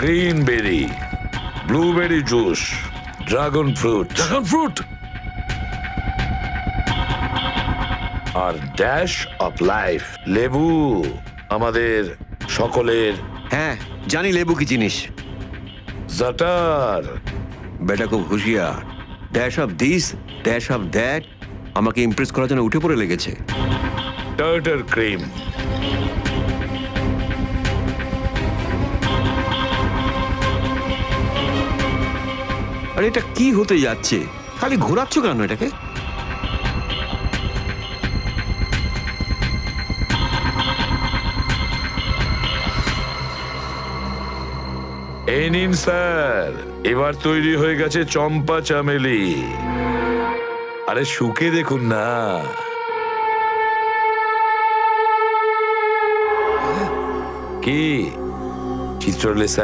Green berry, blueberry juice, dragon fruit, আর dash of life লেবু, আমাদের সকলের হ্যাঁ, জানি লেবু কি জিনিস। জাটার। বেটা খুব হুঁশিয়ার। Dash of this, dash of that, আমাকে ইমপ্রেস করার জন্য উঠে পড়ে লেগেছে। টার্টার ক্রিম, আর এটা কি হতে যাচ্ছে? খালি ঘোরাচ্ছ কেন এটাকে? এই নিন স্যার, এবার তৈরি হয়ে গেছে চম্পা চামেলি। আরে শুকে দেখুন না। কি চিত্রলেখা